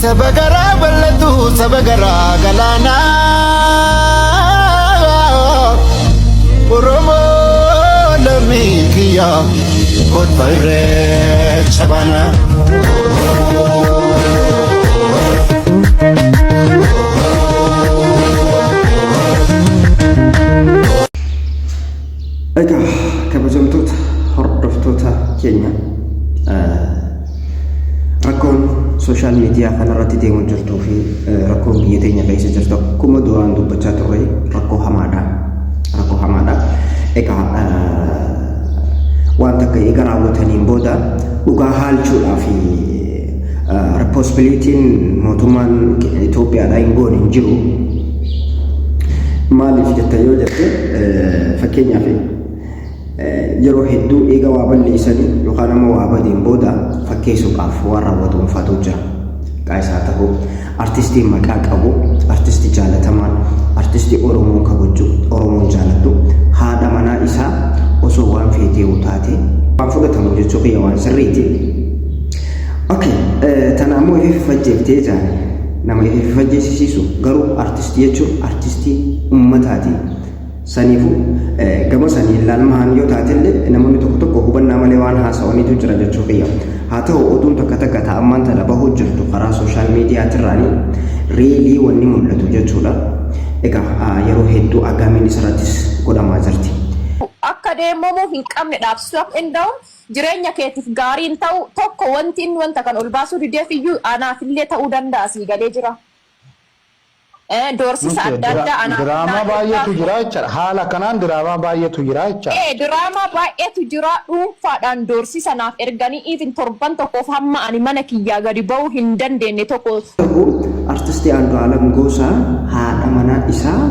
sabagara balatu sabagara galana oromo lamikiya kot bayre chabana Eka kabajamtoota hordoftoota keenya rakkoon sooshaal miidiyaa kanarratti deemu jirtuu fi rakkoon biyya teenya keessa jirtu akkuma duraan dubbachaa turre rakkoo hamaadha. Egaa waan takka eega raawwataniin booda dhugaa haalchuudhaa fi responsibilitiin mootummaan Itoophiyaadhaa hin goone hin jiru. Maaliif jetta yoo jette fakkeenyaaf yeroo hedduu eega waa balleessanii yookaan ammoo waa badiin booda fakkeessuudhaaf waan raawwatu ulfaatu jira. Qaayisaa ta'uu artistiin maqaa qabu, artistii jaalatamaan, artistii Oromoo kabaju, Oromoon jaalatu haadha manaa isaa osoo waan feetee taate waan fudhatamu jechuu qiyya waan sirriiti. Okay, tanammoo ifi fajjeeftee jaani nama ifi fajjeesisu garuu artistii jechuun artistii ummataati. Sanifu gama sanii ilaalmaan yoo taatellee namoonni tokko hubannaa malee waan haasa'aniitu jira jechuu qiyya. Haa ta'u oduun takka ta'ammaan tana bahuu jirtu karaa sooshaal miidiyaatirraanii riilii wanni mul'atu jechuudha. Egaa yeroo hedduu agaamiin isarrattis godhamaa jirti. Akka deemamuu hin qabne dhaabsuudhaaf danda'u jireenya keetiif gaariin ta'u tokko wanti inni wanta kan ol baasuu dideef iyyuu anaafillee ta'uu danda'a sii galee jira. Doorsisa adda addaa anaaf diraamaa baay'eetu jira jechuudha. Haala kanaan diraamaa baay'eetu jira jechuudha. Diraamaa baay'eetu jira dhuunfaadhaan doorsisa naaf erganii even torban tokkoof hamma ani mana kiyyaa gadi ba'uu hin dandeenye tokko. Artistii Andu'aalam Gosaa haadha manaa isaa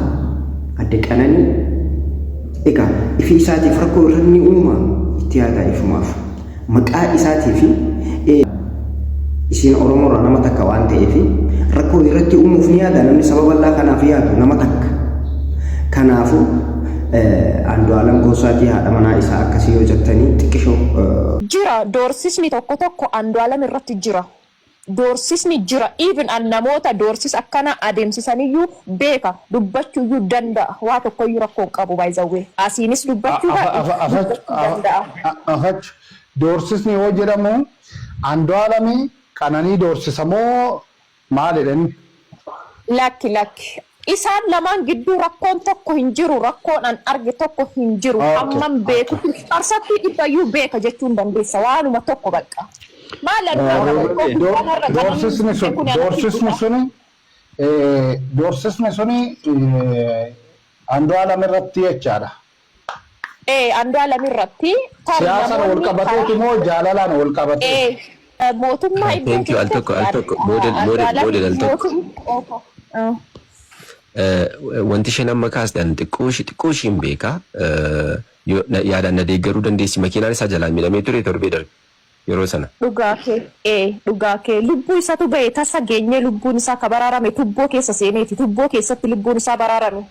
adde Qananii egaa ifi isaatiif rakkoo irra ni uuma itti yaadaa ifumaaf maqaa isaatiif isiin Oromoorraa nama takka waan ta'eef rakkoo irratti uumuuf ni yaada namni sababa bal'aa kanaaf yaadu nama takka. Kanaafu Andu'aalam Gosaatii haadha manaa isaa akkasii yoo jettanii xiqqishoo jira doorsisni tokko Andu'aalam irratti jira. Doorsisni jira even an namoota doorsis akkana adeemsisaniyyuu beeka dubbachuuyyuu danda'a waa tokkoyyuu rakkoon qabu baay'izawwee asiinis dubbachuu danda'a. Doorsisni yoo jedhamu Andu'aalamii Qananii doorsisamoo maalidhaan? Lakki isaan lamaan gidduu rakkoon tokko hin jiru rakkoon an arge tokko hin jiru amman beeku arsattii dhibbayyuu beeka jechuun dandeessa waanuma tokko bakka. Doorsisni suni Andu'aalam irratti jechaadha. Andu'aalam irratti siyaasaan wal qabateeti moo jaalalaan wal qabate? Mootummaa iddoo al tokko model al tokko wanti isheen amma kaastan xiqqoo ishiin beeka yaadaan na deeggaruu dandeessi makiinaan isaa jalaan miidhamee ture torbee darbe. Yeroo sana. Dhugaa kee lubbuu isaatu ba'e tasa geenyee lubbuun isaa ka baraarame tubboo keessa seeneeti tubboo keessatti lubbuun isaa baraarame.